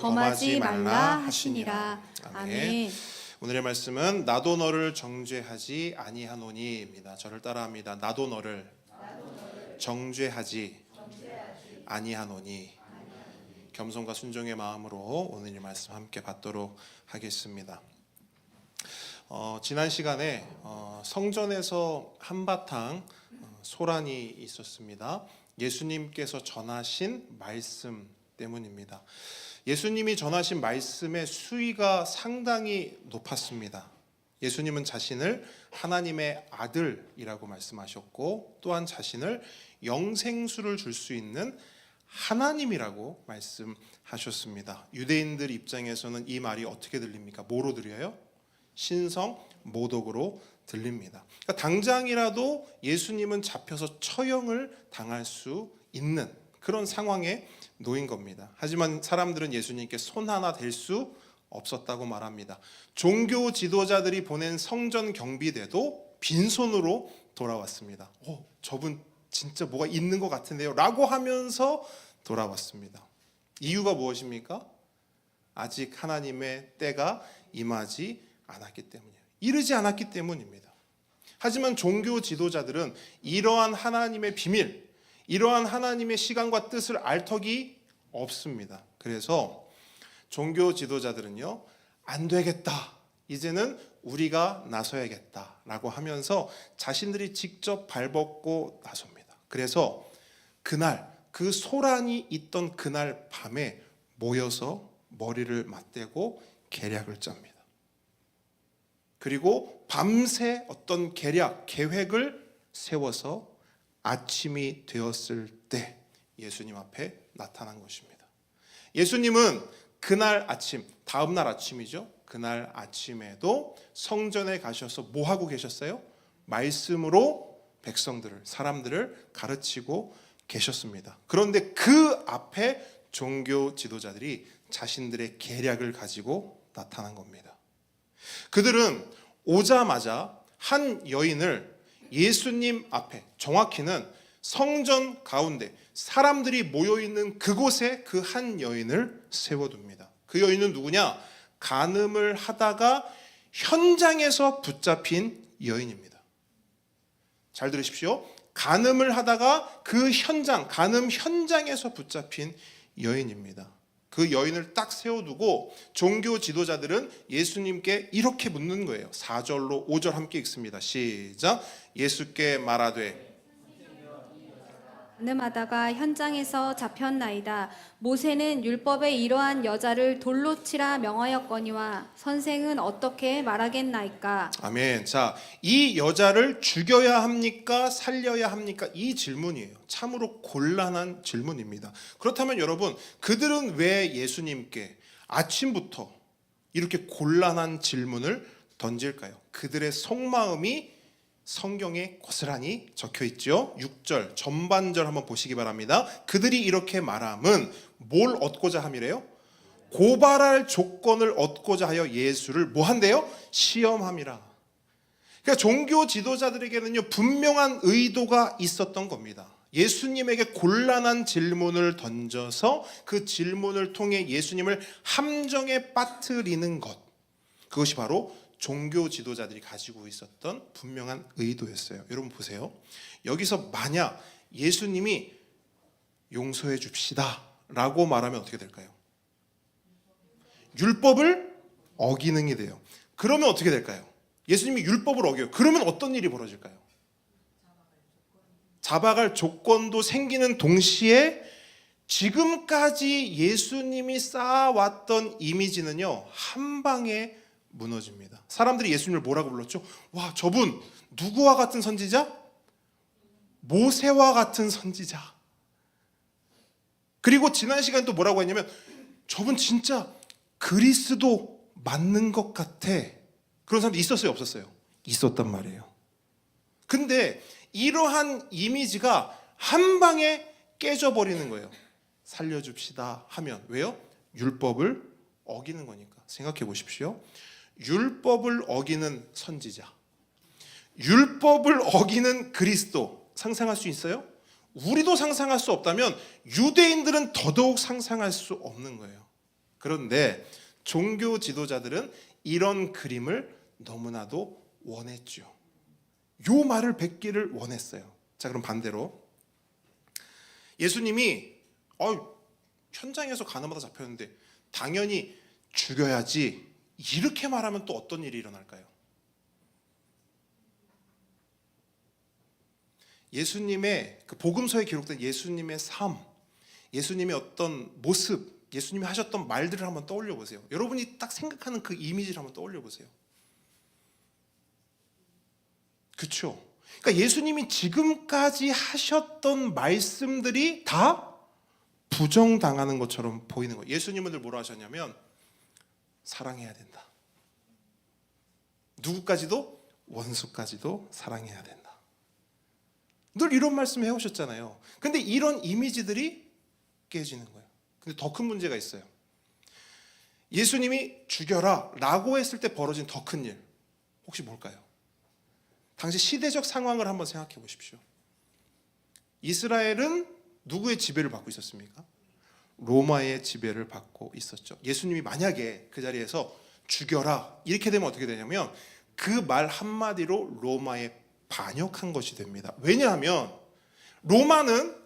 범하지 말라 하시니라. 아멘. 오늘의 말씀은 나도 너를 정죄하지 아니하노니입니다. 저를 따라합니다. 나도 너를 정죄하지 아니하노니. 겸손과 순종의 마음으로 오늘 이 말씀 함께 받도록 하겠습니다. 지난 시간에 성전에서 한바탕 소란이 있었습니다. 예수님께서 전하신 말씀 때문입니다. 예수님이 전하신 말씀의 수위가 상당히 높았습니다. 예수님은 자신을 하나님의 아들이라고 말씀하셨고, 또한 자신을 영생수를 줄 수 있는 하나님이라고 말씀하셨습니다. 유대인들 입장에서는 이 말이 어떻게 들립니까? 뭐로 들려요? 신성 모독으로 들립니다. 그러니까 당장이라도 예수님은 잡혀서 처형을 당할 수 있는 그런 상황에 놓인 겁니다. 하지만 사람들은 예수님께 손 하나 댈 수 없었다고 말합니다. 종교 지도자들이 보낸 성전 경비대도 빈손으로 돌아왔습니다. 저분 진짜 뭐가 있는 것 같은데요? 라고 하면서 돌아왔습니다. 이유가 무엇입니까? 아직 하나님의 때가 임하지 않았기 때문이에요. 이르지 않았기 때문입니다. 하지만 종교 지도자들은 이러한 하나님의 비밀, 이러한 하나님의 시간과 뜻을 알 턱이 없습니다. 그래서 종교 지도자들은요, 안 되겠다, 이제는 우리가 나서야겠다라고 하면서 자신들이 직접 발벗고 나섭니다. 그래서 그날, 그 소란이 있던 그날 밤에 모여서 머리를 맞대고 계략을 짭니다. 그리고 밤새 어떤 계획을 세워서 아침이 되었을 때 예수님 앞에 나타난 것입니다. 예수님은 그날 아침, 다음날 아침이죠. 그날 아침에도 성전에 가셔서 뭐 하고 계셨어요? 말씀으로 백성들을, 사람들을 가르치고 계셨습니다. 그런데 그 앞에 종교 지도자들이 자신들의 계략을 가지고 나타난 겁니다. 그들은 오자마자 한 여인을 예수님 앞에, 정확히는 성전 가운데 사람들이 모여있는 그곳에 그 한 여인을 세워둡니다. 그 여인은 누구냐? 간음을 하다가 현장에서 붙잡힌 여인입니다. 잘 들으십시오. 간음을 하다가 그 현장, 간음 현장에서 붙잡힌 여인입니다. 그 여인을 딱 세워두고 종교 지도자들은 예수님께 이렇게 묻는 거예요. 4절로 5절 함께 읽습니다. 시작. 예수께 말하되 간음하다가 현장에서 잡혔나이다. 모세는 율법에 이러한 여자를 돌로 치라 명하였거니와 선생은 어떻게 말하겠나이까? 아멘. 자, 이 여자를 죽여야 합니까? 살려야 합니까? 이 질문이에요. 참으로 곤란한 질문입니다. 그렇다면 여러분, 그들은 왜 예수님께 아침부터 이렇게 곤란한 질문을 던질까요? 그들의 속마음이 성경에 고스란히 적혀 있죠. 6절 전반절 한번 보시기 바랍니다. 그들이 이렇게 말함은 뭘 얻고자 함이래요? 고발할 조건을 얻고자 하여 예수를 뭐 한대요? 시험함이라. 그러니까 종교 지도자들에게는요, 분명한 의도가 있었던 겁니다. 예수님에게 곤란한 질문을 던져서 그 질문을 통해 예수님을 함정에 빠뜨리는 것, 그것이 바로 종교 지도자들이 가지고 있었던 분명한 의도였어요. 여러분 보세요. 여기서 만약 예수님이 용서해 줍시다 라고 말하면 어떻게 될까요? 율법을 어기는 게 돼요. 그러면 어떻게 될까요? 예수님이 율법을 어겨요. 그러면 어떤 일이 벌어질까요? 잡아갈 조건도 생기는 동시에 지금까지 예수님이 쌓아왔던 이미지는요, 한 방에 무너집니다. 사람들이 예수님을 뭐라고 불렀죠? 와, 저분 누구와 같은 선지자? 모세와 같은 선지자. 그리고 지난 시간 또 뭐라고 했냐면 저분 진짜 그리스도 맞는 것 같아. 그런 사람도 있었어요, 없었어요? 있었단 말이에요. 근데 이러한 이미지가 한 방에 깨져버리는 거예요. 살려줍시다 하면. 왜요? 율법을 어기는 거니까. 생각해 보십시오. 율법을 어기는 선지자, 율법을 어기는 그리스도, 상상할 수 있어요? 우리도 상상할 수 없다면 유대인들은 더더욱 상상할 수 없는 거예요. 그런데 종교 지도자들은 이런 그림을 너무나도 원했죠. 요 말을 뱉기를 원했어요. 자, 그럼 반대로 예수님이 현장에서 가늠하다 잡혔는데 당연히 죽여야지, 이렇게 말하면 또 어떤 일이 일어날까요? 예수님의 그 복음서에 기록된 예수님의 삶, 예수님의 어떤 모습, 예수님이 하셨던 말들을 한번 떠올려 보세요. 여러분이 딱 생각하는 그 이미지를 한번 떠올려 보세요. 그렇죠? 그러니까 예수님이 지금까지 하셨던 말씀들이 다 부정당하는 것처럼 보이는 거예요. 예수님은 늘 뭐라 하셨냐면 사랑해야 된다. 누구까지도? 원수까지도 사랑해야 된다. 늘 이런 말씀 해오셨잖아요. 근데 이런 이미지들이 깨지는 거예요. 근데 더 큰 문제가 있어요. 예수님이 죽여라 라고 했을 때 벌어진 더 큰 일, 혹시 뭘까요? 당시 시대적 상황을 한번 생각해 보십시오. 이스라엘은 누구의 지배를 받고 있었습니까? 로마의 지배를 받고 있었죠. 예수님이 만약에 그 자리에서 죽여라 이렇게 되면 어떻게 되냐면 그 말 한마디로 로마에 반역한 것이 됩니다. 왜냐하면 로마는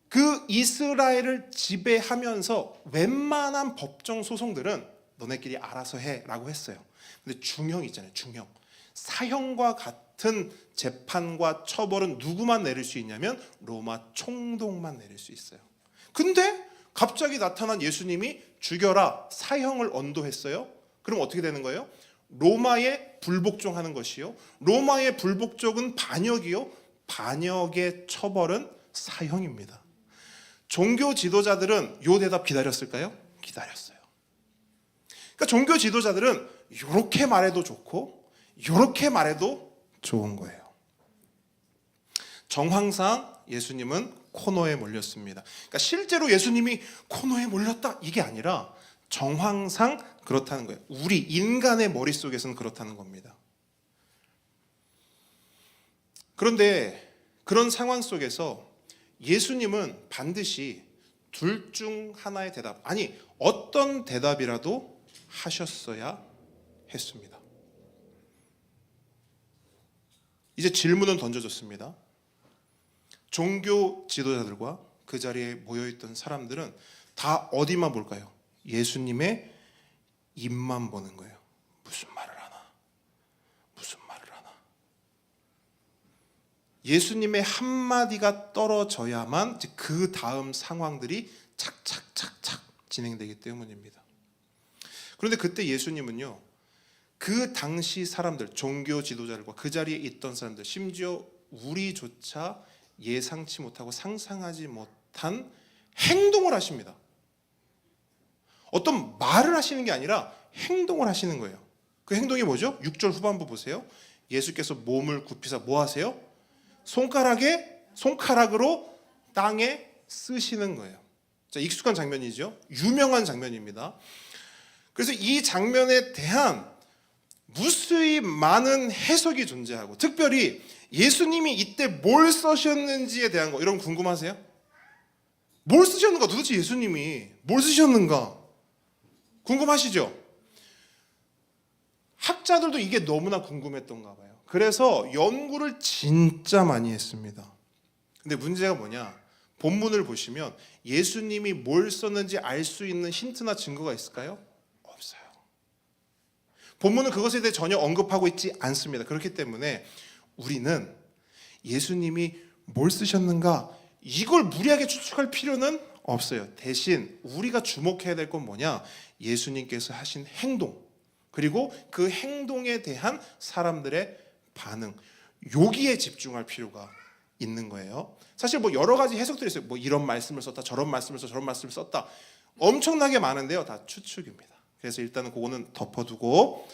그 이스라엘을 지배하면서 웬만한 법정 소송들은 너네끼리 알아서 해라고 했어요. 근데 중형 있잖아요. 중형. 사형과 같은 재판과 처벌은 누구만 내릴 수 있냐면 로마 총독만 내릴 수 있어요. 근데 갑자기 나타난 예수님이 죽여라, 사형을 언도했어요. 그럼 어떻게 되는 거예요? 로마에 불복종하는 것이요, 로마의 불복종은 반역이요, 반역의 처벌은 사형입니다. 종교 지도자들은 요 대답 기다렸을까요? 기다렸어요. 그러니까 종교 지도자들은 이렇게 말해도 좋고 이렇게 말해도 좋은 거예요. 정황상 예수님은 코너에 몰렸습니다. 그러니까 실제로 예수님이 코너에 몰렸다 이게 아니라 정황상 그렇다는 거예요. 우리 인간의 머릿속에서는 그렇다는 겁니다. 그런데 그런 상황 속에서 예수님은 반드시 둘 중 하나의 대답, 아니 어떤 대답이라도 하셨어야 했습니다. 이제 질문은 던져졌습니다. 종교 지도자들과 그 자리에 모여있던 사람들은 다 어디만 볼까요? 예수님의 입만 보는 거예요. 무슨 말을 하나? 무슨 말을 하나? 예수님의 한마디가 떨어져야만 그 다음 상황들이 착착착착 진행되기 때문입니다. 그런데 그때 예수님은요, 그 당시 사람들, 종교 지도자들과 그 자리에 있던 사람들, 심지어 우리조차 예상치 못하고 상상하지 못한 행동을 하십니다. 어떤 말을 하시는 게 아니라 행동을 하시는 거예요. 그 행동이 뭐죠? 6절 후반부 보세요. 예수께서 몸을 굽히사 뭐 하세요? 손가락으로 땅에 쓰시는 거예요. 자, 익숙한 장면이죠. 유명한 장면입니다. 그래서 이 장면에 대한 무수히 많은 해석이 존재하고, 특별히 예수님이 이때 뭘 쓰셨는지에 대한 거, 이런 거 궁금하세요? 뭘 쓰셨는가? 도대체 예수님이 뭘 쓰셨는가? 궁금하시죠? 학자들도 이게 너무나 궁금했던가 봐요. 그래서 연구를 진짜 많이 했습니다. 근데 문제가 뭐냐? 본문을 보시면 예수님이 뭘 썼는지 알 수 있는 힌트나 증거가 있을까요? 없어요. 본문은 그것에 대해 전혀 언급하고 있지 않습니다. 그렇기 때문에 우리는 예수님이 뭘 쓰셨는가, 이걸 무리하게 추측할 필요는 없어요. 대신 우리가 주목해야 될 건 뭐냐? 예수님께서 하신 행동, 그리고 그 행동에 대한 사람들의 반응, 여기에 집중할 필요가 있는 거예요. 사실 뭐 여러 가지 해석들이 있어요. 뭐 이런 말씀을 썼다, 저런 말씀을 썼다, 저런 말씀을 썼다, 엄청나게 많은데요, 다 추측입니다. 그래서 일단은 그거는 덮어두고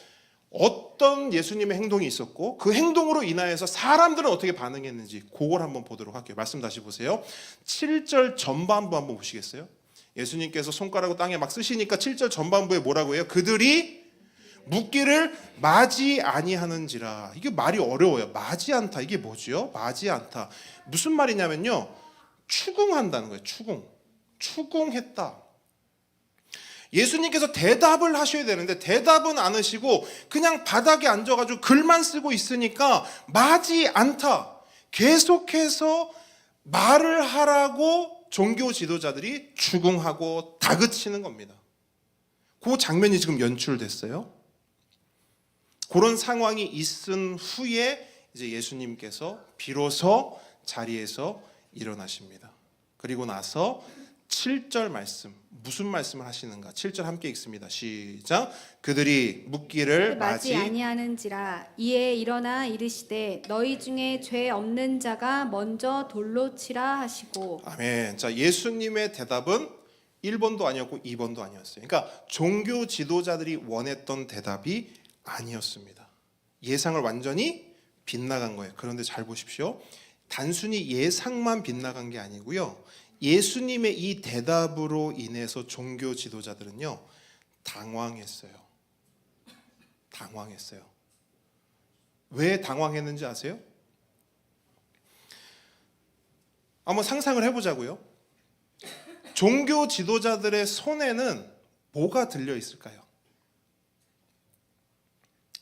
어떤 예수님의 행동이 있었고 그 행동으로 인하여서 사람들은 어떻게 반응했는지 그걸 한번 보도록 할게요. 말씀 다시 보세요. 7절 전반부 한번 보시겠어요? 예수님께서 손가락으로 땅에 막 쓰시니까 7절 전반부에 뭐라고 해요? 그들이 묻기를 마지 아니하는지라. 이게 말이 어려워요. 마지 않다, 이게 뭐지요? 마지 않다, 무슨 말이냐면요, 추궁한다는 거예요. 추궁했다. 예수님께서 대답을 하셔야 되는데 대답은 안 하시고 그냥 바닥에 앉아가지고 글만 쓰고 있으니까 마지 않다. 계속해서 말을 하라고 종교 지도자들이 추궁하고 다그치는 겁니다. 그 장면이 지금 연출됐어요. 그런 상황이 있은 후에 이제 예수님께서 비로소 자리에서 일어나십니다. 그리고 나서 7절 말씀, 무슨 말씀을 하시는가? 7절 함께 읽습니다. 시작. 그들이 묻기를 맞지 아니하는지라 이에 일어나 이르시되 너희 중에 죄 없는 자가 먼저 돌로 치라 하시고. 아멘. 자, 예수님의 대답은 1번도 아니었고 2번도 아니었어요. 그러니까 종교 지도자들이 원했던 대답이 아니었습니다. 예상을 완전히 빗나간 거예요. 그런데 잘 보십시오. 단순히 예상만 빗나간 게 아니고요. 예수님의 이 대답으로 인해서 종교 지도자들은요, 당황했어요. 당황했어요. 왜 당황했는지 아세요? 한번 상상을 해보자고요. 종교 지도자들의 손에는 뭐가 들려 있을까요?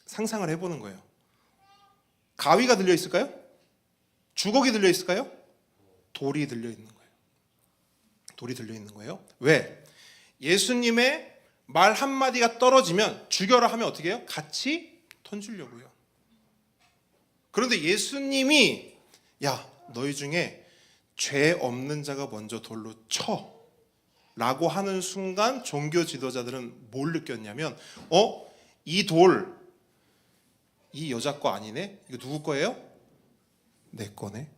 상상을 해보는 거예요. 가위가 들려 있을까요? 주걱이 들려 있을까요? 돌이 들려 있는 거예요. 돌이 들려 있는 거예요. 왜? 예수님의 말 한마디가 떨어지면 죽여라 하면 어떻게 해요? 같이 던지려고요. 그런데 예수님이 야, 너희 중에 죄 없는 자가 먼저 돌로 쳐 라고 하는 순간 종교 지도자들은 뭘 느꼈냐면 이 돌, 이 여자 거 아니네? 이거 누구 거예요? 내 거네.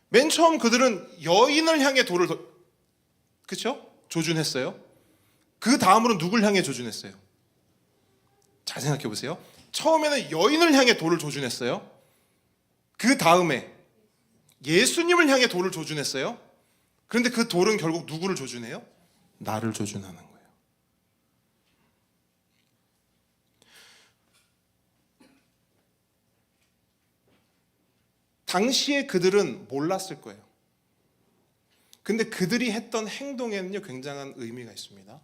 맨 처음 그들은 여인을 향해 돌을 그렇죠? 조준했어요. 그 다음으로 누굴 향해 조준했어요? 잘 생각해 보세요. 처음에는 여인을 향해 돌을 조준했어요. 그 다음에 예수님을 향해 돌을 조준했어요. 그런데 그 돌은 결국 누구를 조준해요? 나를 조준하는 거예요. 당시에 그들은 몰랐을 거예요. 근데 그들이 했던 행동에는요, 굉장한 의미가 있습니다.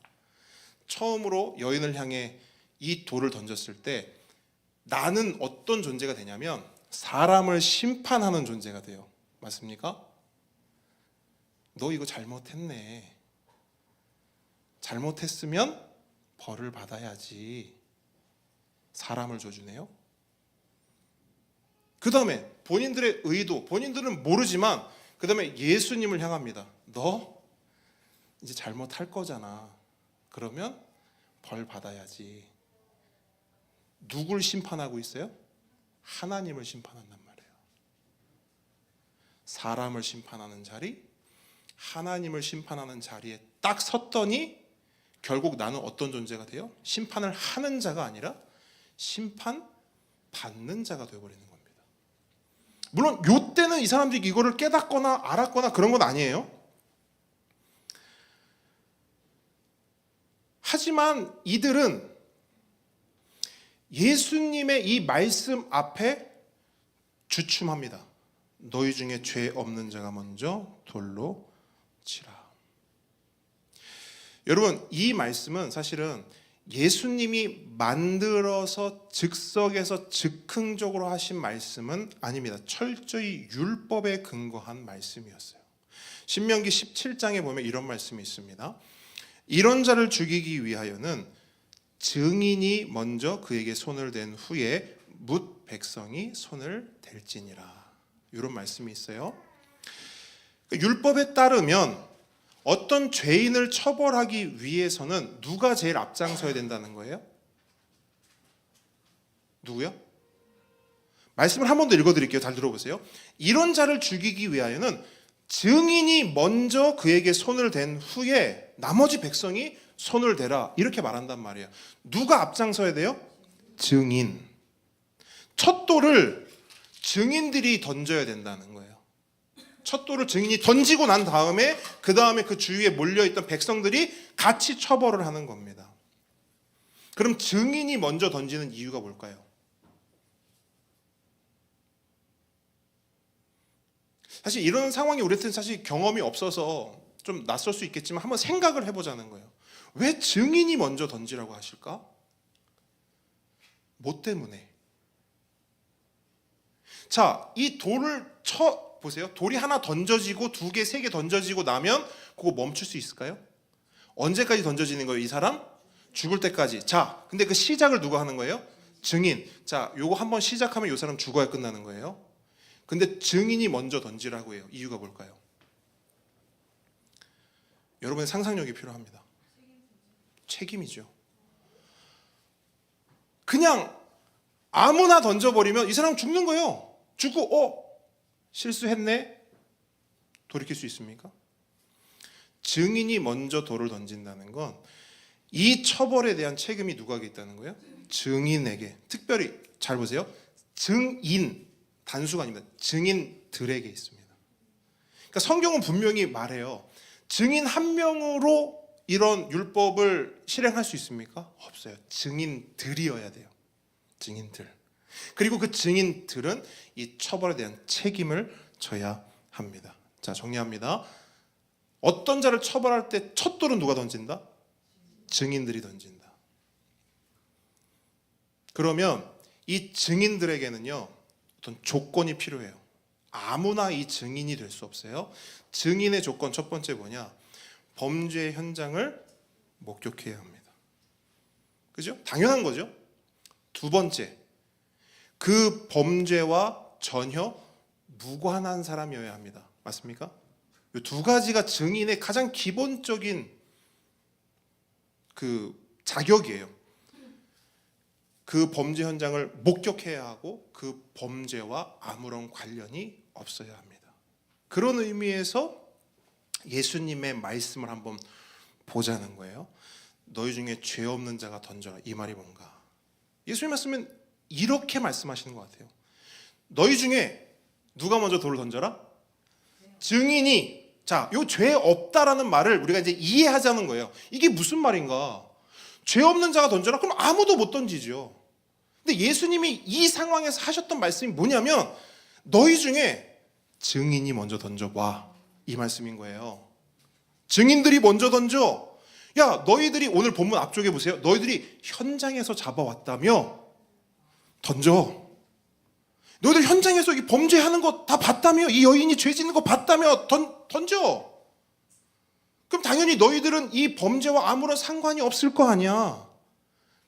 처음으로 여인을 향해 이 돌을 던졌을 때 나는 어떤 존재가 되냐면 사람을 심판하는 존재가 돼요. 맞습니까? 너 이거 잘못했네. 잘못했으면 벌을 받아야지. 사람을 조준해요. 그 다음에 본인들의 의도, 본인들은 모르지만 그 다음에 예수님을 향합니다. 너 이제 잘못할 거잖아. 그러면 벌 받아야지. 누굴 심판하고 있어요? 하나님을 심판한단 말이에요. 사람을 심판하는 자리, 하나님을 심판하는 자리에 딱 섰더니 결국 나는 어떤 존재가 돼요? 심판을 하는 자가 아니라 심판받는 자가 되어버리는 겁니다. 물론 요때는 이 사람들이 이거를 깨닫거나 알았거나 그런 건 아니에요. 하지만 이들은 예수님의 이 말씀 앞에 주춤합니다. 너희 중에 죄 없는 자가 먼저 돌로 치라. 여러분, 이 말씀은 사실은 예수님이 만들어서 즉석에서 즉흥적으로 하신 말씀은 아닙니다. 철저히 율법에 근거한 말씀이었어요. 신명기 17장에 보면 이런 말씀이 있습니다. 이런 자를 죽이기 위하여는 증인이 먼저 그에게 손을 댄 후에 뭇 백성이 손을 댈지니라. 이런 말씀이 있어요. 율법에 따르면 어떤 죄인을 처벌하기 위해서는 누가 제일 앞장서야 된다는 거예요? 누구요? 말씀을 한 번 더 읽어드릴게요. 잘 들어보세요. 이런 자를 죽이기 위하여는 증인이 먼저 그에게 손을 댄 후에 나머지 백성이 손을 대라, 이렇게 말한단 말이에요. 누가 앞장서야 돼요? 증인. 첫 돌을 증인들이 던져야 된다는 거예요. 첫 돌을 증인이 던지고 난 다음에 그 다음에 그 주위에 몰려있던 백성들이 같이 처벌을 하는 겁니다. 그럼 증인이 먼저 던지는 이유가 뭘까요? 사실 이런 상황이 우리한테는 사실 경험이 없어서 좀 낯설 수 있겠지만 한번 생각을 해보자는 거예요. 왜 증인이 먼저 던지라고 하실까? 뭐 때문에? 자, 이 돌을 보세요. 돌이 하나 던져지고 두 개, 세 개 던져지고 나면 그거 멈출 수 있을까요? 언제까지 던져지는 거예요, 이 사람? 죽을 때까지. 자, 근데 그 시작을 누가 하는 거예요? 증인. 자, 요거 한번 시작하면 이 사람 죽어야 끝나는 거예요. 근데 증인이 먼저 던지라고 해요. 이유가 뭘까요? 여러분의 상상력이 필요합니다. 책임이죠. 그냥 아무나 던져버리면 이 사람 죽는 거예요. 죽고 실수했네? 돌이킬 수 있습니까? 증인이 먼저 돌을 던진다는 건 이 처벌에 대한 책임이 누구에게 있다는 거예요? 증인에게. 특별히 잘 보세요. 증인, 단수가 아닙니다. 증인들에게 있습니다. 그러니까 성경은 분명히 말해요. 증인 한 명으로 이런 율법을 실행할 수 있습니까? 없어요. 증인들이어야 돼요. 증인들. 그리고 그 증인들은 이 처벌에 대한 책임을 져야 합니다. 자, 정리합니다. 어떤 자를 처벌할 때 첫 돌은 누가 던진다? 증인들이 던진다. 그러면 이 증인들에게는요, 어떤 조건이 필요해요. 아무나 이 증인이 될 수 없어요. 증인의 조건 첫 번째 뭐냐? 범죄 현장을 목격해야 합니다. 그죠? 당연한 거죠. 두 번째, 그 범죄와 전혀 무관한 사람이어야 합니다. 맞습니까? 이 두 가지가 증인의 가장 기본적인 그 자격이에요. 그 범죄 현장을 목격해야 하고 그 범죄와 아무런 관련이 없어야 합니다. 그런 의미에서 예수님의 말씀을 한번 보자는 거예요. 너희 중에 죄 없는 자가 던져라. 이 말이 뭔가? 예수님 말씀은 이렇게 말씀하시는 것 같아요. 너희 중에 누가 먼저 돌을 던져라? 증인이. 자, 요 죄 없다라는 말을 우리가 이제 이해하자는 거예요. 이게 무슨 말인가? 죄 없는 자가 던져라? 그럼 아무도 못 던지죠. 근데 예수님이 이 상황에서 하셨던 말씀이 뭐냐면 너희 중에 증인이 먼저 던져봐. 이 말씀인 거예요. 증인들이 먼저 던져. 야, 너희들이 오늘 본문 앞쪽에 보세요. 너희들이 현장에서 잡아왔다며? 던져. 너희들 현장에서 이 범죄하는 거 다 봤다며? 이 여인이 죄 짓는 거 봤다며? 던져. 그럼 당연히 너희들은 이 범죄와 아무런 상관이 없을 거 아니야.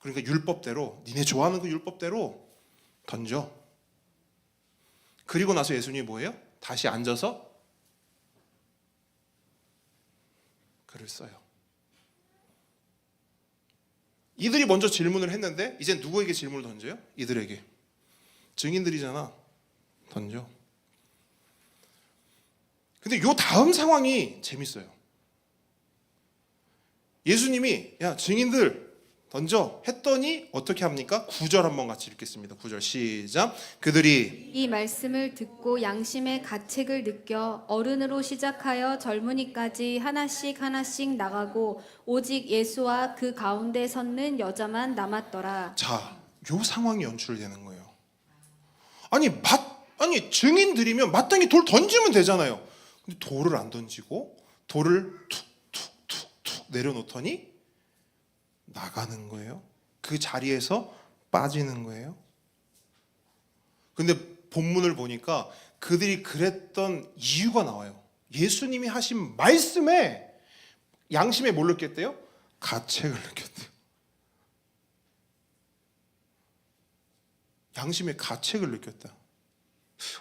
그러니까 율법대로, 니네 좋아하는 그 율법대로 던져. 그리고 나서 예수님이 뭐예요? 다시 앉아서 글을 써요. 이들이 먼저 질문을 했는데 이제 누구에게 질문을 던져요? 이들에게. 증인들이잖아. 던져. 근데 요 다음 상황이 재밌어요. 예수님이 야, 증인들 던져 했더니 어떻게 합니까? 9절 한번 같이 읽겠습니다. 9절 시작. 그들이 이 말씀을 듣고 양심의 가책을 느껴 어른으로 시작하여 젊은이까지 하나씩 하나씩 나가고 오직 예수와 그 가운데 섰는 여자만 남았더라. 자, 요 상황이 연출되는 거예요. 아니 증인들이면 마땅히 돌 던지면 되잖아요. 근데 돌을 안 던지고 돌을 툭툭툭툭 내려놓더니 나가는 거예요. 그 자리에서 빠지는 거예요. 근데 본문을 보니까 그들이 그랬던 이유가 나와요. 예수님이 하신 말씀에 양심에 뭘 느꼈대요? 가책을 느꼈대요. 양심의 가책을 느꼈다.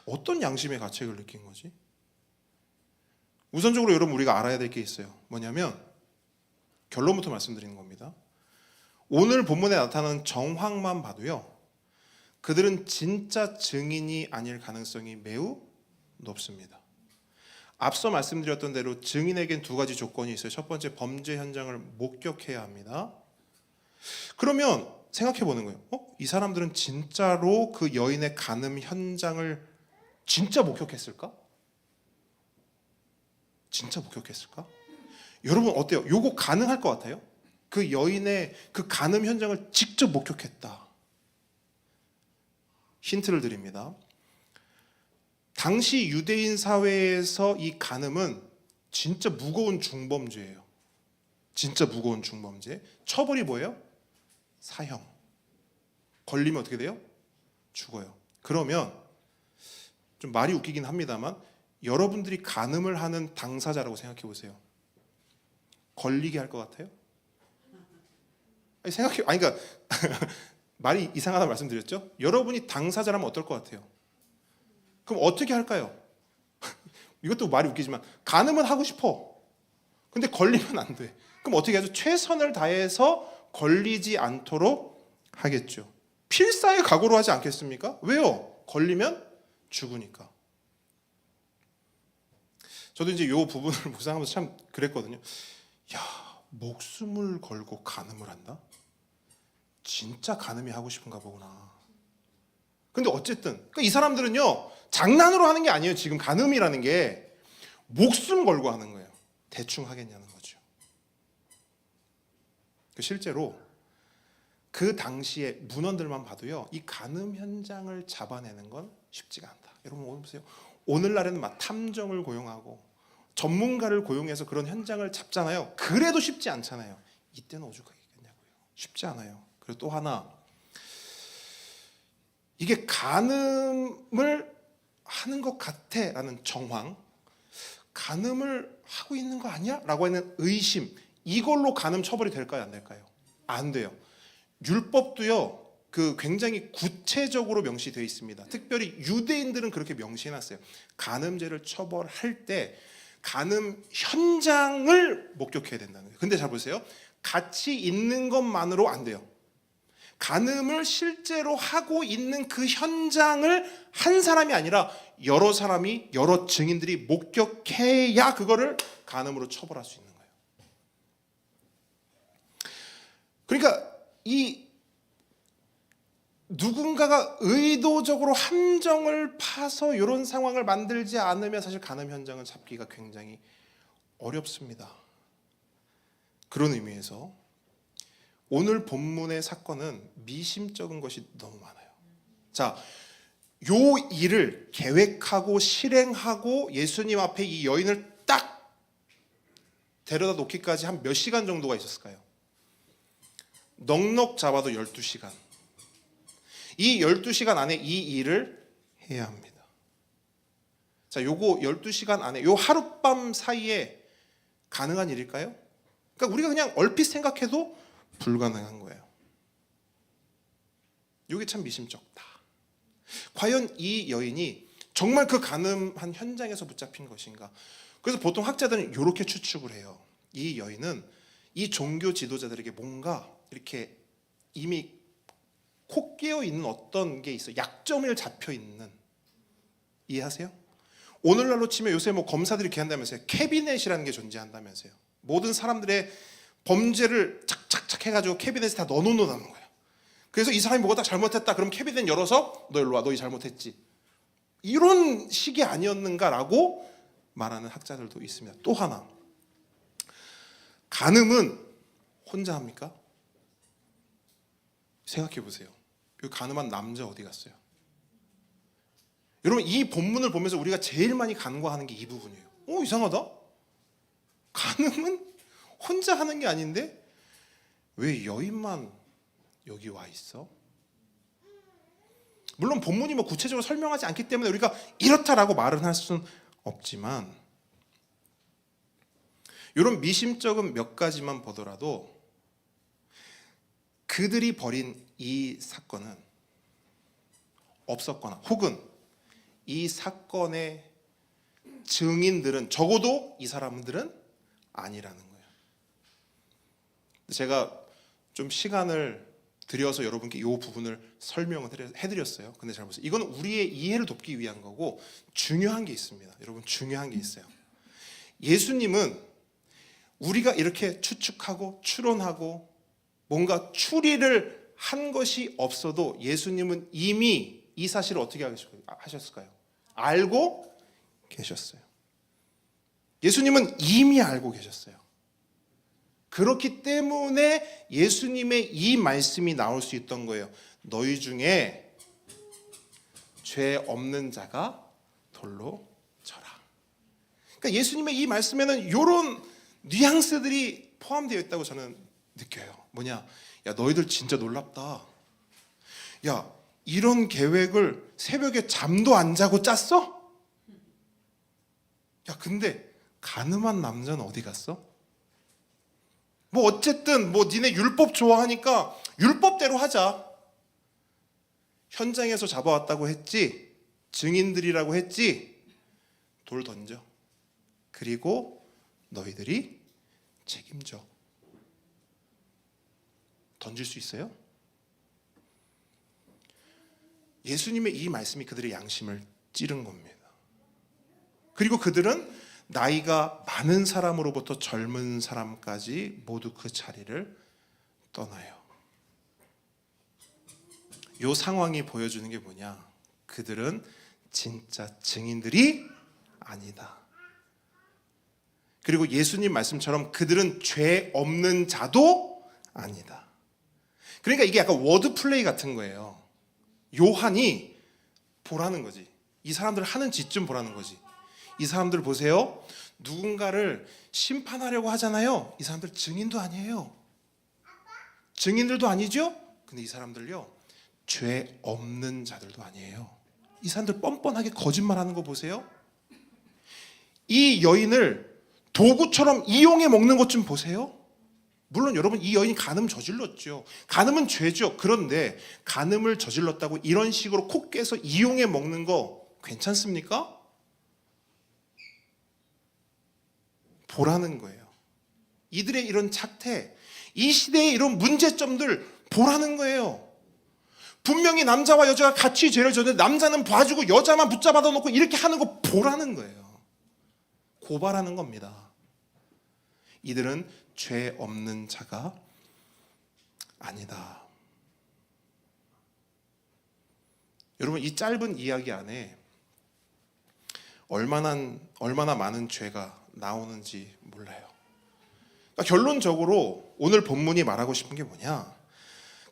어떤 양심의 가책을 느낀 거지? 우선적으로 여러분 우리가 알아야 될 게 있어요. 뭐냐면 결론부터 말씀드리는 겁니다. 오늘 본문에 나타나는 정황만 봐도요, 그들은 진짜 증인이 아닐 가능성이 매우 높습니다. 앞서 말씀드렸던 대로 증인에겐 두 가지 조건이 있어요. 첫 번째, 범죄 현장을 목격해야 합니다. 그러면 생각해 보는 거예요. 이 사람들은 진짜로 그 여인의 간음 현장을 진짜 목격했을까? 진짜 목격했을까? 여러분 어때요? 요거 가능할 것 같아요? 그 여인의 그 간음 현장을 직접 목격했다. 힌트를 드립니다. 당시 유대인 사회에서 이 간음은 진짜 무거운 중범죄예요. 진짜 무거운 중범죄. 처벌이 뭐예요? 사형. 걸리면 어떻게 돼요? 죽어요. 그러면 좀 말이 웃기긴 합니다만 여러분들이 간음을 하는 당사자라고 생각해 보세요. 걸리게 할 것 같아요? 아니 그러니까 말이 이상하다 말씀드렸죠? 여러분이 당사자라면 어떨 것 같아요? 그럼 어떻게 할까요? 이것도 말이 웃기지만 간음은 하고 싶어. 근데 걸리면 안 돼. 그럼 어떻게 하죠? 최선을 다해서 걸리지 않도록 하겠죠. 필사의 각오로 하지 않겠습니까? 왜요? 걸리면 죽으니까. 저도 이제 이 부분을 묵상하면서 참 그랬거든요. 야, 목숨을 걸고 간음을 한다? 진짜 간음이 하고 싶은가 보구나. 근데 어쨌든 그러니까 이 사람들은요 장난으로 하는 게 아니에요. 지금 간음이라는 게 목숨 걸고 하는 거예요. 대충 하겠냐는 거죠. 실제로 그 당시에 문헌들만 봐도요 이 간음 현장을 잡아내는 건 쉽지가 않다. 여러분 오늘 보세요. 오늘날에는 막 탐정을 고용하고 전문가를 고용해서 그런 현장을 잡잖아요. 그래도 쉽지 않잖아요. 이때는 오죽하겠냐고요. 쉽지 않아요. 그리고 또 하나, 이게 간음을 하는 것 같아라는 정황, 간음을 하고 있는 거 아니야? 라고 하는 의심, 이걸로 간음 처벌이 될까요? 안 될까요? 안 돼요. 율법도요 그 굉장히 구체적으로 명시되어 있습니다. 특별히 유대인들은 그렇게 명시해놨어요. 간음죄를 처벌할 때 간음 현장을 목격해야 된다는 거예요. 근데 잘 보세요. 같이 있는 것만으로 안 돼요. 간음을 실제로 하고 있는 그 현장을 한 사람이 아니라 여러 사람이, 여러 증인들이 목격해야 그거를 간음으로 처벌할 수 있는 거예요. 그러니까 이 누군가가 의도적으로 함정을 파서 이런 상황을 만들지 않으면 사실 간음 현장을 잡기가 굉장히 어렵습니다. 그런 의미에서 오늘 본문의 사건은 미심쩍은 것이 너무 많아요. 자, 요 일을 계획하고 실행하고 예수님 앞에 이 여인을 딱 데려다 놓기까지 한 몇 시간 정도가 있었을까요? 넉넉 잡아도 12시간. 이 12시간 안에 이 일을 해야 합니다. 자, 요거 12시간 안에 요 하룻밤 사이에 가능한 일일까요? 그러니까 우리가 그냥 얼핏 생각해도 불가능한 거예요. 이게 참 미심쩍다. 과연 이 여인이 정말 그 간음한 현장에서 붙잡힌 것인가? 그래서 보통 학자들은 이렇게 추측을 해요. 이 여인은 이 종교 지도자들에게 뭔가 이렇게 이미 콕 깨어 있는 어떤 게 있어요. 약점을 잡혀 있는. 이해하세요? 오늘날로 치면 요새 뭐 검사들이 이렇게 한다면서요. 캐비넷이라는 게 존재한다면서요. 모든 사람들의 범죄를 착착착 해가지고 캐비넷에 다 넣어놓는다는 거예요. 그래서 이 사람이 뭐가 딱 잘못했다. 그럼 캐비넷 열어서 너 일로 와. 너희 잘못했지. 이런 식이 아니었는가라고 말하는 학자들도 있습니다. 또 하나. 간음은 혼자 합니까? 생각해 보세요. 이 간음한 남자 어디 갔어요? 여러분 이 본문을 보면서 우리가 제일 많이 간과하는 게 이 부분이에요. 이상하다. 간음은 혼자 하는 게 아닌데 왜 여인만 여기 와 있어? 물론 본문이 뭐 구체적으로 설명하지 않기 때문에 우리가 이렇다라고 말은 할 수는 없지만 이런 미심쩍은 몇 가지만 보더라도 그들이 벌인 이 사건은 없었거나 혹은 이 사건의 증인들은 적어도 이 사람들은 아니라는 거예요. 제가 좀 시간을 들여서 여러분께 이 부분을 설명을 해드렸어요. 근데 잘 보세요. 이건 우리의 이해를 돕기 위한 거고 중요한 게 있습니다. 여러분 중요한 게 있어요. 예수님은 우리가 이렇게 추측하고 추론하고 뭔가 추리를 한 것이 없어도 예수님은 이미 이 사실을 어떻게 하셨을까요? 알고 계셨어요. 예수님은 이미 알고 계셨어요. 그렇기 때문에 예수님의 이 말씀이 나올 수 있던 거예요. 너희 중에 죄 없는 자가 돌로 쳐라. 그러니까 예수님의 이 말씀에는 이런 뉘앙스들이 포함되어 있다고 저는 느껴요. 뭐냐? 야, 너희들 진짜 놀랍다. 야, 이런 계획을 새벽에 잠도 안 자고 짰어? 야, 근데 가늠한 남자는 어디 갔어? 뭐 어쨌든 뭐 니네 율법 좋아하니까 율법대로 하자. 현장에서 잡아왔다고 했지, 증인들이라고 했지, 돌 던져. 그리고 너희들이 책임져. 던질 수 있어요? 예수님의 이 말씀이 그들의 양심을 찌른 겁니다. 그리고 그들은 나이가 많은 사람으로부터 젊은 사람까지 모두 그 자리를 떠나요. 이 상황이 보여주는 게 뭐냐? 그들은 진짜 증인들이 아니다. 그리고 예수님 말씀처럼 그들은 죄 없는 자도 아니다. 그러니까 이게 약간 워드 플레이 같은 거예요. 요한이 보라는 거지. 이 사람들 하는 짓 좀 보라는 거지. 이 사람들 보세요. 누군가를 심판하려고 하잖아요. 이 사람들 증인도 아니에요. 증인들도 아니죠? 근데 이 사람들요, 죄 없는 자들도 아니에요. 이 사람들 뻔뻔하게 거짓말하는 거 보세요. 이 여인을 도구처럼 이용해 먹는 것 좀 보세요. 물론 여러분, 이 여인이 간음 저질렀죠. 간음은 죄죠. 그런데 간음을 저질렀다고 이런 식으로 코 깨서 이용해 먹는 거 괜찮습니까? 보라는 거예요. 이들의 이런 착태, 이 시대의 이런 문제점들 보라는 거예요. 분명히 남자와 여자가 같이 죄를 졌는데 남자는 봐주고 여자만 붙잡아 놓고 이렇게 하는 거 보라는 거예요. 고발하는 겁니다. 이들은 죄 없는 자가 아니다. 여러분, 이 짧은 이야기 안에 얼마나 많은 죄가 나오는지 몰라요. 그러니까 결론적으로 오늘 본문이 말하고 싶은 게 뭐냐?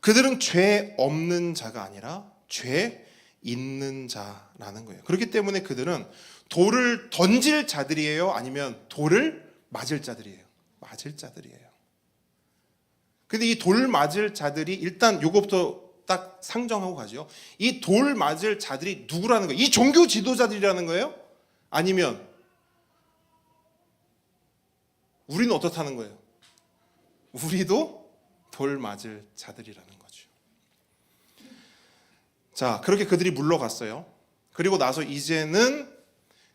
그들은 죄 없는 자가 아니라 죄 있는 자라는 거예요. 그렇기 때문에 그들은 돌을 던질 자들이에요? 아니면 돌을 맞을 자들이에요? 맞을 자들이에요. 근데 이 돌 맞을 자들이, 일단 요것부터 딱 상정하고 가죠. 이 돌 맞을 자들이 누구라는 거예요? 이 종교 지도자들이라는 거예요? 아니면 우리는 어떻다는 거예요? 우리도 돌 맞을 자들이라는 거죠. 자, 그렇게 그들이 물러갔어요. 그리고 나서 이제는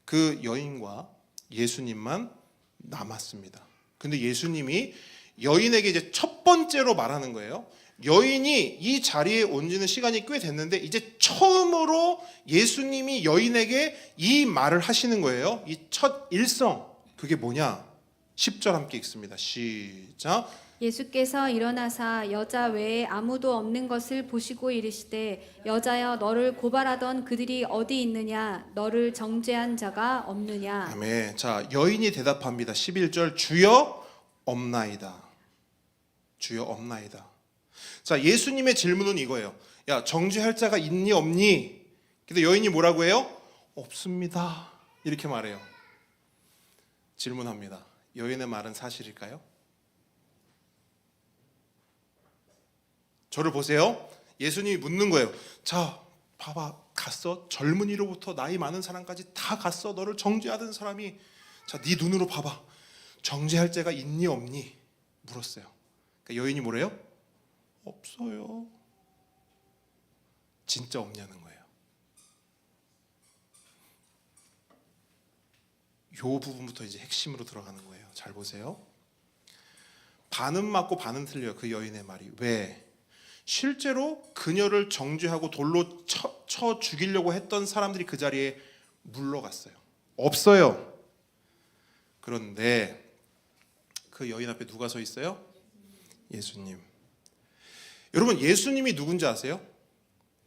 그 여인과 예수님만 남았습니다. 근데 예수님이 여인에게 이제 첫 번째로 말하는 거예요. 여인이 이 자리에 온 지는 시간이 꽤 됐는데 이제 처음으로 예수님이 여인에게 이 말을 하시는 거예요. 이 첫 일성, 그게 뭐냐? 10절 함께 읽습니다. 시작. 예수께서 일어나사 여자 외에 아무도 없는 것을 보시고 이르시되 여자여, 너를 고발하던 그들이 어디 있느냐? 너를 정죄한 자가 없느냐? 아멘. 자, 여인이 대답합니다. 11절. 주여 없나이다. 주여 없나이다. 자, 예수님의 질문은 이거예요. 야, 정죄할 자가 있니 없니? 근데 여인이 뭐라고 해요? 없습니다. 이렇게 말해요. 질문합니다. 여인의 말은 사실일까요? 저를 보세요. 예수님이 묻는 거예요. 자, 봐봐, 갔어. 젊은이로부터 나이 많은 사람까지 다 갔어. 너를 정죄하던 사람이. 자, 네 눈으로 봐봐. 정죄할 자가 있니 없니? 물었어요. 그러니까 여인이 뭐래요? 없어요. 진짜 없냐는 거예요. 요 부분부터 이제 핵심으로 들어가는 거예요. 잘 보세요. 반은 맞고 반은 틀려요. 그 여인의 말이. 왜? 실제로 그녀를 정죄하고 돌로 쳐 죽이려고 했던 사람들이 그 자리에 물러갔어요. 없어요. 그런데 그 여인 앞에 누가 서 있어요? 예수님. 여러분, 예수님이 누군지 아세요?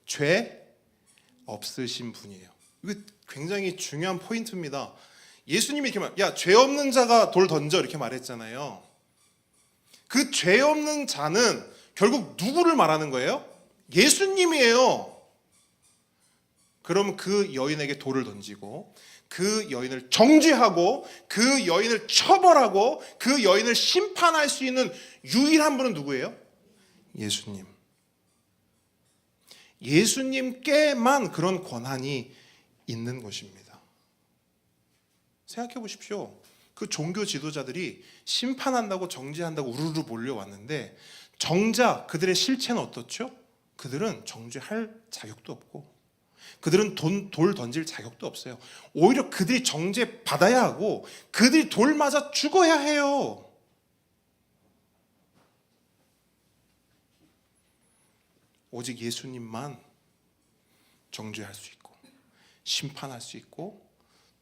죄 없으신 분이에요. 이거 굉장히 중요한 포인트입니다. 예수님이 이렇게 야, 죄 없는 자가 돌 던져 이렇게 말했잖아요. 그 죄 없는 자는 결국 누구를 말하는 거예요? 예수님이에요. 그럼 그 여인에게 돌을 던지고 그 여인을 정죄하고 그 여인을 처벌하고 그 여인을 심판할 수 있는 유일한 분은 누구예요? 예수님. 예수님께만 그런 권한이 있는 것입니다. 생각해 보십시오. 그 종교 지도자들이 심판한다고 정죄한다고 우르르 몰려왔는데 정작 그들의 실체는 어떻죠? 그들은 정죄할 자격도 없고 그들은 돌 던질 자격도 없어요. 오히려 그들이 정죄 받아야 하고 그들이 돌 맞아 죽어야 해요. 오직 예수님만 정죄할 수 있고 심판할 수 있고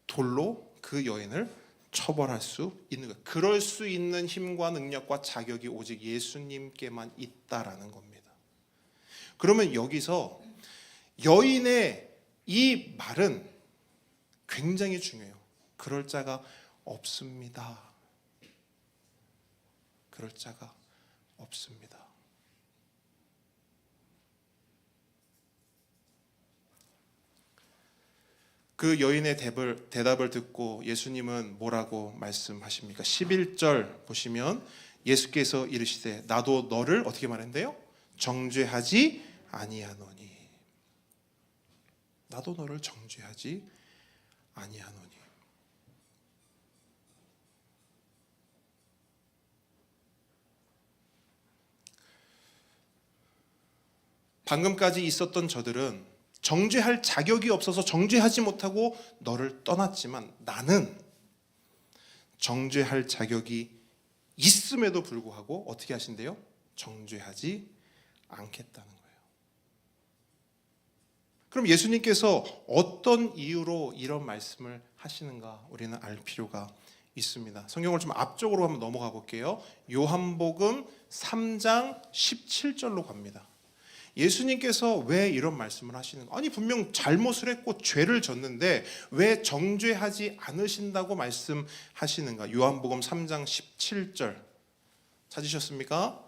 돌로 그 여인을 처벌할 수 있는 거예요. 그럴 수 있는 힘과 능력과 자격이 오직 예수님께만 있다라는 겁니다. 그러면 여기서 여인의 이 말은 굉장히 중요해요. 그럴 자가 없습니다. 그럴 자가 없습니다. 그 여인의 대답을 듣고 예수님은 뭐라고 말씀하십니까? 11절 보시면 예수께서 이르시되 나도 너를 어떻게 말했는데요? 정죄하지 아니하노니. 나도 너를 정죄하지 아니하노니. 방금까지 있었던 저들은 정죄할 자격이 없어서 정죄하지 못하고 너를 떠났지만 나는 정죄할 자격이 있음에도 불구하고 어떻게 하신대요? 정죄하지 않겠다는 거예요. 그럼 예수님께서 어떤 이유로 이런 말씀을 하시는가 우리는 알 필요가 있습니다. 성경을 좀 앞쪽으로 한번 넘어가 볼게요. 요한복음 3장 17절로 갑니다. 예수님께서 왜 이런 말씀을 하시는가? 아니 분명 잘못을 했고 죄를 졌는데 왜 정죄하지 않으신다고 말씀하시는가? 요한복음 3장 17절 찾으셨습니까?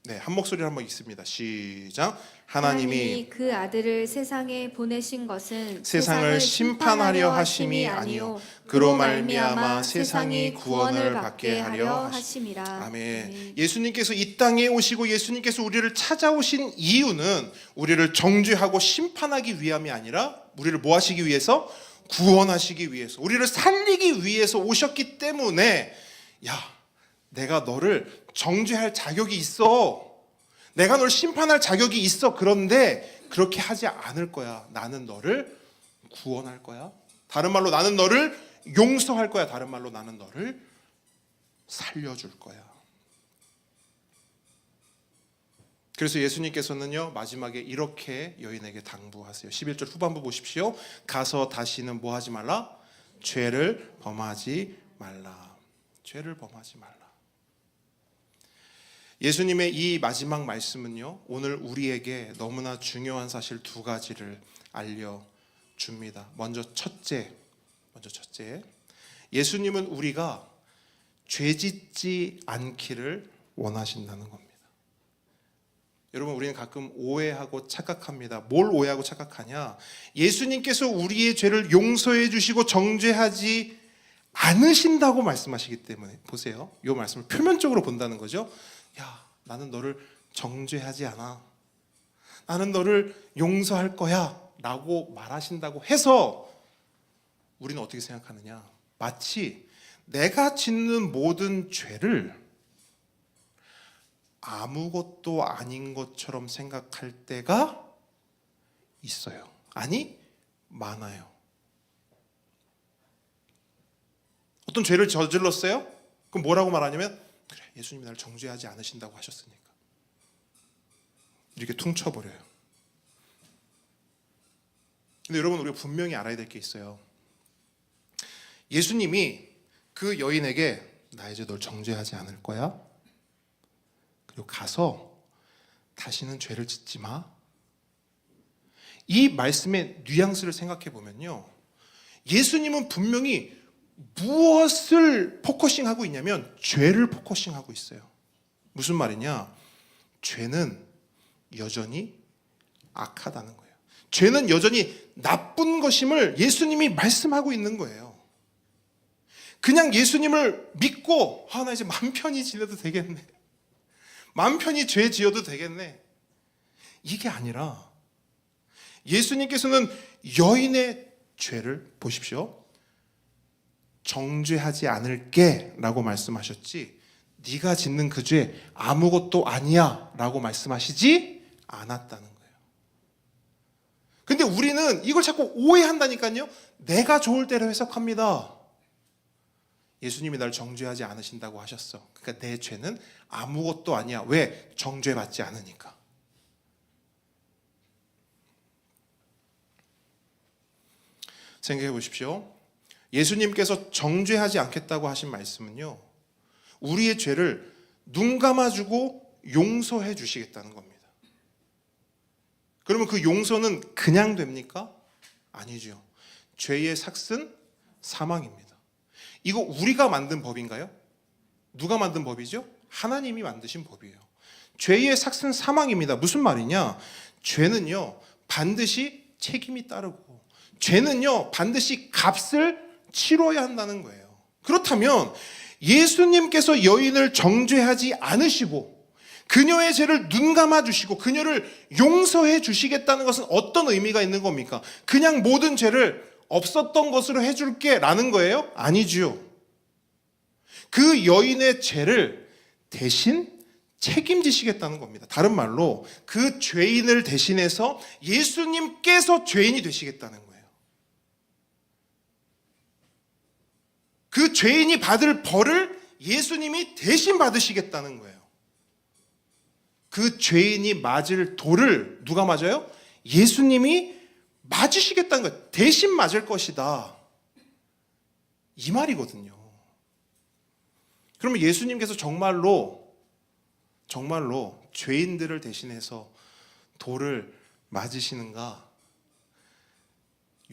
네, 한 목소리로 한번 읽습니다. 시작. 하나님이 그 아들을 세상에 보내신 것은 세상을 심판하려 하심이 아니요 그로 말미암아 세상이 구원을 받게 하려 하심이라. 아멘. 예수님께서 이 땅에 오시고 예수님께서 우리를 찾아오신 이유는 우리를 정죄하고 심판하기 위함이 아니라 우리를 뭐 하시기 위해서? 구원하시기 위해서, 우리를 살리기 위해서 오셨기 때문에 야, 내가 너를 정죄할 자격이 있어. 내가 널 심판할 자격이 있어. 그런데 그렇게 하지 않을 거야. 나는 너를 구원할 거야. 다른 말로 나는 너를 용서할 거야. 다른 말로 나는 너를 살려줄 거야. 그래서 예수님께서는요 마지막에 이렇게 여인에게 당부하세요. 11절 후반부 보십시오. 가서 다시는 뭐 하지 말라? 죄를 범하지 말라. 죄를 범하지 말라. 예수님의 이 마지막 말씀은요 오늘 우리에게 너무나 중요한 사실 두 가지를 알려줍니다. 먼저 첫째, 예수님은 우리가 죄짓지 않기를 원하신다는 겁니다. 여러분 우리는 가끔 오해하고 착각합니다. 뭘 오해하고 착각하냐? 예수님께서 우리의 죄를 용서해 주시고 정죄하지 않으신다고 말씀하시기 때문에 보세요. 이 말씀을 표면적으로 본다는 거죠. 야, 나는 너를 정죄하지 않아. 나는 너를 용서할 거야 라고 말하신다고 해서 우리는 어떻게 생각하느냐? 마치 내가 짓는 모든 죄를 아무것도 아닌 것처럼 생각할 때가 있어요. 아니, 많아요. 어떤 죄를 저질렀어요? 그럼 뭐라고 말하냐면 그래, 예수님이 나를 정죄하지 않으신다고 하셨으니까 이렇게 퉁쳐버려요. 근데 여러분 우리가 분명히 알아야 될 게 있어요. 예수님이 그 여인에게 나 이제 널 정죄하지 않을 거야. 그리고 가서 다시는 죄를 짓지 마. 이 말씀의 뉘앙스를 생각해 보면요. 예수님은 분명히 무엇을 포커싱하고 있냐면 죄를 포커싱하고 있어요. 무슨 말이냐? 죄는 여전히 악하다는 거예요. 죄는 여전히 나쁜 것임을 예수님이 말씀하고 있는 거예요. 그냥 예수님을 믿고 나 이제 맘 편히 지내도 되겠네, 맘 편히 죄 지어도 되겠네, 이게 아니라 예수님께서는 여인의 죄를 보십시오. 정죄하지 않을게 라고 말씀하셨지, 네가 짓는 그 죄 아무것도 아니야 라고 말씀하시지 않았다는 거예요. 근데 우리는 이걸 자꾸 오해한다니까요. 내가 좋을 대로 해석합니다. 예수님이 날 정죄하지 않으신다고 하셨어. 그러니까 내 죄는 아무것도 아니야. 왜? 정죄받지 않으니까. 생각해 보십시오. 예수님께서 정죄하지 않겠다고 하신 말씀은요, 우리의 죄를 눈 감아주고 용서해 주시겠다는 겁니다. 그러면 그 용서는 그냥 됩니까? 아니죠. 죄의 삭은 사망입니다. 이거 우리가 만든 법인가요? 누가 만든 법이죠? 하나님이 만드신 법이에요. 죄의 삭은 사망입니다. 무슨 말이냐? 죄는요 반드시 책임이 따르고, 죄는요 반드시 값을 치러야 한다는 거예요. 그렇다면 예수님께서 여인을 정죄하지 않으시고 그녀의 죄를 눈 감아 주시고 그녀를 용서해 주시겠다는 것은 어떤 의미가 있는 겁니까? 그냥 모든 죄를 없었던 것으로 해줄게 라는 거예요? 아니죠. 그 여인의 죄를 대신 책임지시겠다는 겁니다. 다른 말로 그 죄인을 대신해서 예수님께서 죄인이 되시겠다는 거예요. 그 죄인이 받을 벌을 예수님이 대신 받으시겠다는 거예요. 그 죄인이 맞을 돌을 누가 맞아요? 예수님이 맞으시겠다는 거예요. 대신 맞을 것이다, 이 말이거든요. 그러면 예수님께서 정말로 죄인들을 대신해서 돌을 맞으시는가?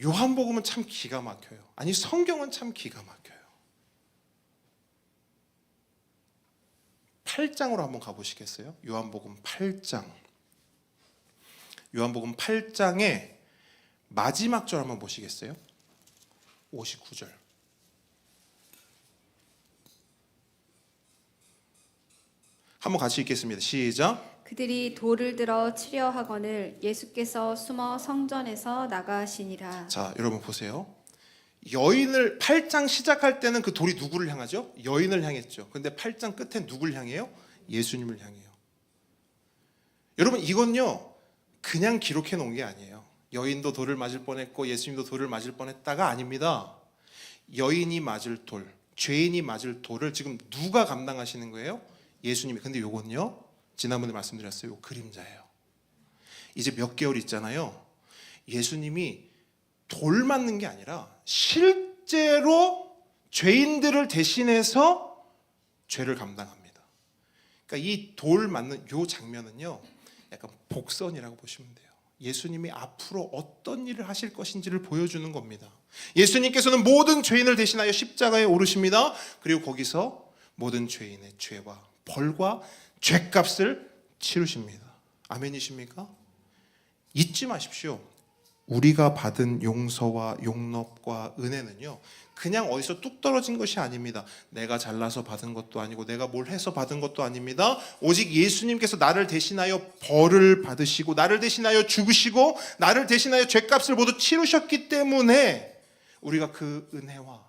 요한복음은 참 기가 막혀요. 아니, 성경은 참 기가 막혀요. 8장으로 한번 가보시겠어요? 요한복음 8장. 요한복음 8장의 마지막 절 한번 보시겠어요? 59절. 한번 같이 읽겠습니다. 시작. 그들이 돌을 들어 치려 하거늘 예수께서 숨어 성전에서 나가시니라. 자, 여러분 보세요. 여인을 8장 시작할 때는 그 돌이 누구를 향하죠? 여인을 향했죠. 근데 8장 끝에 누구를 향해요? 예수님을 향해요. 여러분, 이건요 그냥 기록해 놓은 게 아니에요. 여인도 돌을 맞을 뻔했고 예수님도 돌을 맞을 뻔했다가 아닙니다. 여인이 맞을 돌, 죄인이 맞을 돌을 지금 누가 감당하시는 거예요? 예수님이. 근데 요건요, 지난번에 말씀드렸어요. 요 그림자예요. 이제 몇 개월 있잖아요. 예수님이 돌 맞는 게 아니라 실제로 죄인들을 대신해서 죄를 감당합니다. 그러니까 이 돌 맞는 요 장면은요 약간 복선이라고 보시면 돼요. 예수님이 앞으로 어떤 일을 하실 것인지를 보여주는 겁니다. 예수님께서는 모든 죄인을 대신하여 십자가에 오르십니다. 그리고 거기서 모든 죄인의 죄와 벌과 죄값을 치르십니다. 아멘이십니까? 잊지 마십시오. 우리가 받은 용서와 용납과 은혜는요 그냥 어디서 뚝 떨어진 것이 아닙니다. 내가 잘나서 받은 것도 아니고 내가 뭘 해서 받은 것도 아닙니다. 오직 예수님께서 나를 대신하여 벌을 받으시고 나를 대신하여 죽으시고 나를 대신하여 죄값을 모두 치르셨기 때문에 우리가 그 은혜와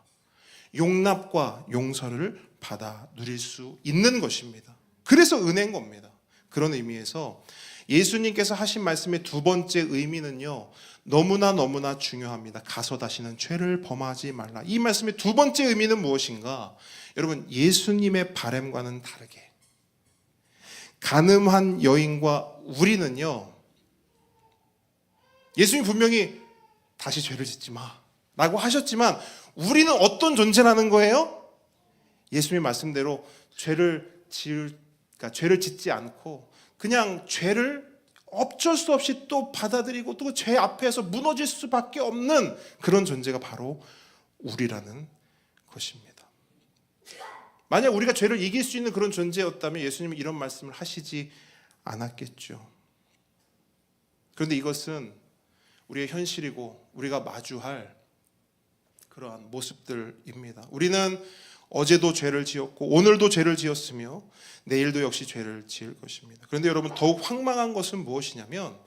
용납과 용서를 받아 누릴 수 있는 것입니다. 그래서 은혜인 겁니다. 그런 의미에서 예수님께서 하신 말씀의 두 번째 의미는요 너무나 중요합니다. 가서 다시는 죄를 범하지 말라. 이 말씀의 두 번째 의미는 무엇인가? 여러분, 예수님의 바램과는 다르게 간음한 여인과 우리는요 예수님 분명히 다시 죄를 짓지 마 라고 하셨지만 우리는 어떤 존재라는 거예요? 예수님 말씀대로 죄를 짓지 않고 그냥 죄를 어쩔 수 없이 또 받아들이고 또 죄 앞에서 무너질 수밖에 없는 그런 존재가 바로 우리라는 것입니다. 만약 우리가 죄를 이길 수 있는 그런 존재였다면 예수님은 이런 말씀을 하시지 않았겠죠. 그런데 이것은 우리의 현실이고 우리가 마주할 그러한 모습들입니다. 우리는 어제도 죄를 지었고 오늘도 죄를 지었으며 내일도 역시 죄를 지을 것입니다. 그런데 여러분, 더욱 황망한 것은 무엇이냐면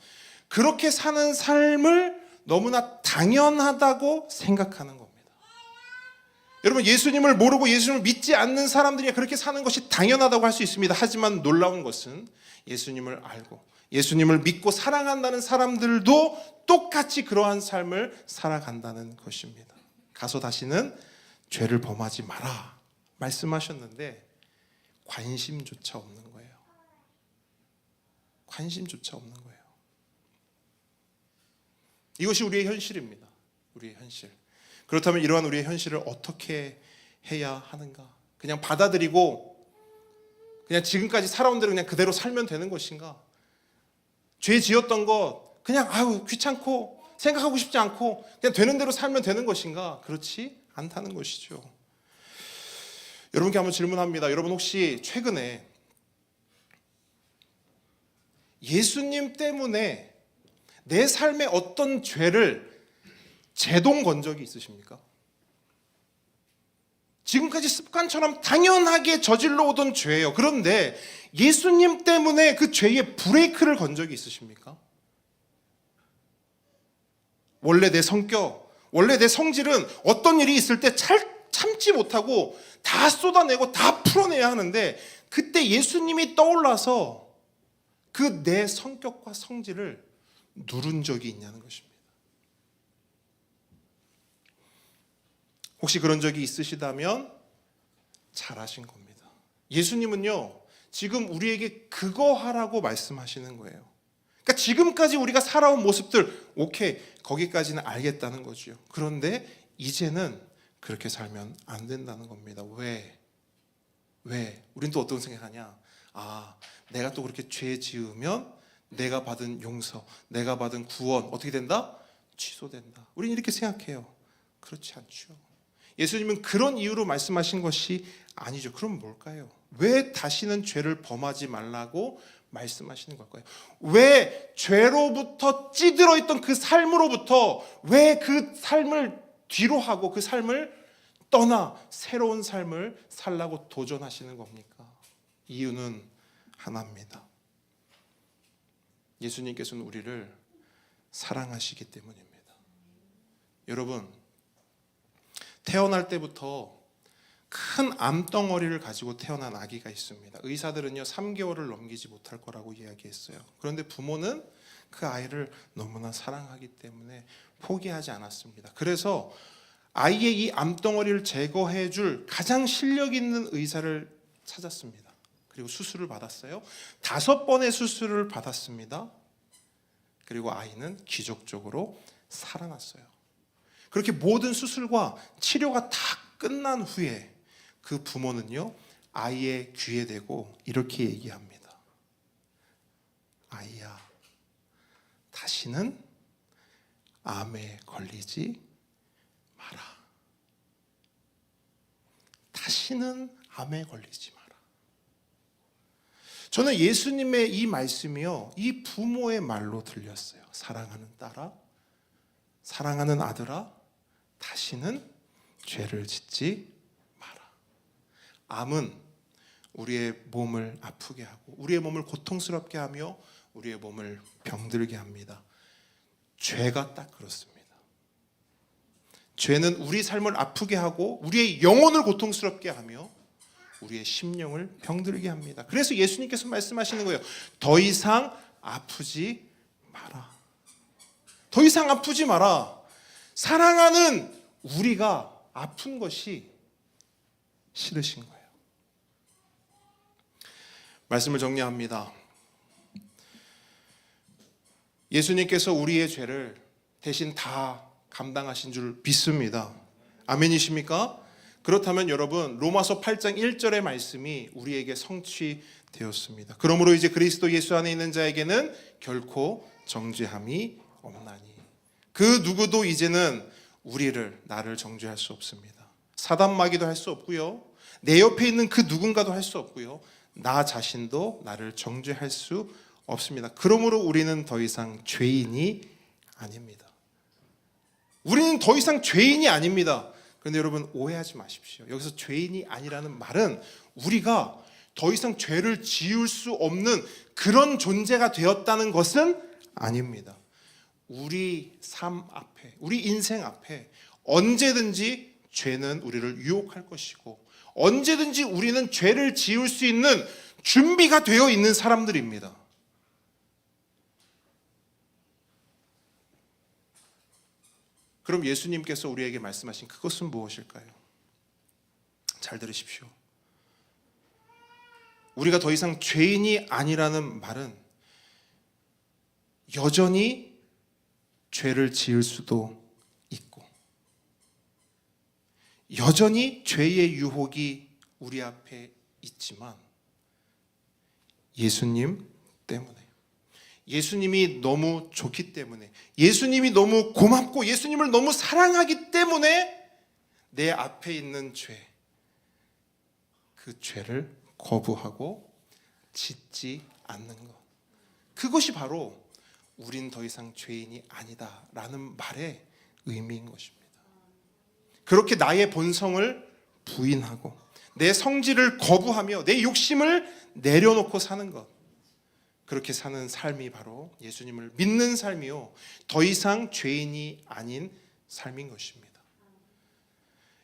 그렇게 사는 삶을 너무나 당연하다고 생각하는 겁니다. 여러분, 예수님을 모르고 예수님을 믿지 않는 사람들이 그렇게 사는 것이 당연하다고 할 수 있습니다. 하지만 놀라운 것은 예수님을 알고 예수님을 믿고 사랑한다는 사람들도 똑같이 그러한 삶을 살아간다는 것입니다. 가서 다시는 죄를 범하지 마라 말씀하셨는데 관심조차 없는 거예요. 관심조차 없는 거예요. 이것이 우리의 현실입니다. 우리의 현실. 그렇다면 이러한 우리의 현실을 어떻게 해야 하는가? 그냥 받아들이고 그냥 지금까지 살아온 대로 그냥 그대로 살면 되는 것인가? 죄 지었던 것 그냥 귀찮고 생각하고 싶지 않고 그냥 되는 대로 살면 되는 것인가? 그렇지 않다는 것이죠. 여러분께 한번 질문합니다. 여러분 혹시 최근에 예수님 때문에 내 삶의 어떤 죄를 제동 건 적이 있으십니까? 지금까지 습관처럼 당연하게 저질러 오던 죄예요. 그런데 예수님 때문에 그 죄에 브레이크를 건 적이 있으십니까? 원래 내 성격, 원래 내 성질은 어떤 일이 있을 때 참지 못하고 다 쏟아내고 다 풀어내야 하는데 그때 예수님이 떠올라서 그 내 성격과 성질을 누른 적이 있냐는 것입니다. 혹시 그런 적이 있으시다면 잘하신 겁니다. 예수님은요, 지금 우리에게 그거 하라고 말씀하시는 거예요. 그러니까 지금까지 우리가 살아온 모습들, 오케이, 거기까지는 알겠다는 거죠. 그런데 이제는 그렇게 살면 안 된다는 겁니다. 왜? 우린 또 어떤 생각하냐? 내가 또 그렇게 죄 지으면 내가 받은 용서, 내가 받은 구원 어떻게 된다? 취소된다. 우린 이렇게 생각해요. 그렇지 않죠. 예수님은 그런 이유로 말씀하신 것이 아니죠. 그럼 뭘까요? 왜 다시는 죄를 범하지 말라고 말씀하시는 걸까요? 왜 죄로부터 찌들어 있던 그 삶으로부터 왜 그 삶을 뒤로 하고 그 삶을 떠나 새로운 삶을 살라고 도전하시는 겁니까? 이유는 하나입니다. 예수님께서는 우리를 사랑하시기 때문입니다. 여러분, 태어날 때부터 큰 암덩어리를 가지고 태어난 아기가 있습니다. 의사들은요 3개월을 넘기지 못할 거라고 이야기했어요. 그런데 부모는 그 아이를 너무나 사랑하기 때문에 포기하지 않았습니다. 그래서 아이의 이 암덩어리를 제거해 줄 가장 실력 있는 의사를 찾았습니다. 그리고 수술을 받았어요. 5번의 수술을 받았습니다. 그리고 아이는 기적적으로 살아났어요. 그렇게 모든 수술과 치료가 다 끝난 후에 그 부모는요 아이의 귀에 대고 이렇게 얘기합니다. 아이야, 다시는 암에 걸리지 마라. 다시는 암에 걸리지 마라. 저는 예수님의 이 말씀이요 이 부모의 말로 들렸어요. 사랑하는 딸아, 사랑하는 아들아, 다시는 죄를 짓지 마라. 암은 우리의 몸을 아프게 하고 우리의 몸을 고통스럽게 하며 우리의 몸을 병들게 합니다. 죄가 딱 그렇습니다. 죄는 우리 삶을 아프게 하고 우리의 영혼을 고통스럽게 하며 우리의 심령을 병들게 합니다. 그래서 예수님께서 말씀하시는 거예요. 더 이상 아프지 마라. 더 이상 아프지 마라. 사랑하는 우리가 아픈 것이 싫으신 거예요. 말씀을 정리합니다. 예수님께서 우리의 죄를 대신 다 감당하신 줄 믿습니다. 아멘이십니까? 그렇다면 여러분, 로마서 8장 1절의 말씀이 우리에게 성취되었습니다. 그러므로 이제 그리스도 예수 안에 있는 자에게는 결코 정죄함이 없나니 그 누구도 이제는 나를 정죄할 수 없습니다. 사단마귀도 할 수 없고요, 내 옆에 있는 그 누군가도 할 수 없고요, 나 자신도 나를 정죄할 수 없습니다. 그러므로 우리는 더 이상 죄인이 아닙니다. 우리는 더 이상 죄인이 아닙니다. 그런데 여러분 오해하지 마십시오. 여기서 죄인이 아니라는 말은 우리가 더 이상 죄를 지을 수 없는 그런 존재가 되었다는 것은 아닙니다. 우리 삶 앞에, 우리 인생 앞에 언제든지 죄는 우리를 유혹할 것이고 언제든지 우리는 죄를 지을 수 있는 준비가 되어 있는 사람들입니다. 그럼 예수님께서 우리에게 말씀하신 그것은 무엇일까요? 잘 들으십시오. 우리가 더 이상 죄인이 아니라는 말은 여전히 죄를 지을 수도 있고 여전히 죄의 유혹이 우리 앞에 있지만 예수님 때문에, 예수님이 너무 좋기 때문에, 예수님이 너무 고맙고 예수님을 너무 사랑하기 때문에 내 앞에 있는 죄, 그 죄를 거부하고 짓지 않는 것, 그것이 바로 우린 더 이상 죄인이 아니다라는 말의 의미인 것입니다. 그렇게 나의 본성을 부인하고 내 성질을 거부하며 내 욕심을 내려놓고 사는 것, 그렇게 사는 삶이 바로 예수님을 믿는 삶이요, 더 이상 죄인이 아닌 삶인 것입니다.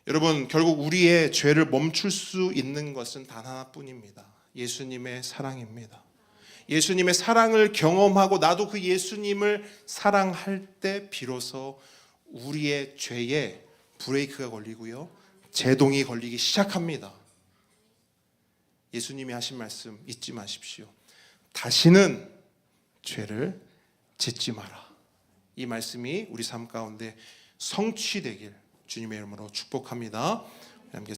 여러분, 결국 우리의 죄를 멈출 수 있는 것은 단 하나뿐입니다. 예수님의 사랑입니다. 예수님의 사랑을 경험하고 나도 그 예수님을 사랑할 때 비로소 우리의 죄에 브레이크가 걸리고요, 제동이 걸리기 시작합니다. 예수님이 하신 말씀 잊지 마십시오. 다시는 죄를 짓지 마라. 이 말씀이 우리 삶 가운데 성취되길 주님의 이름으로 축복합니다. 함께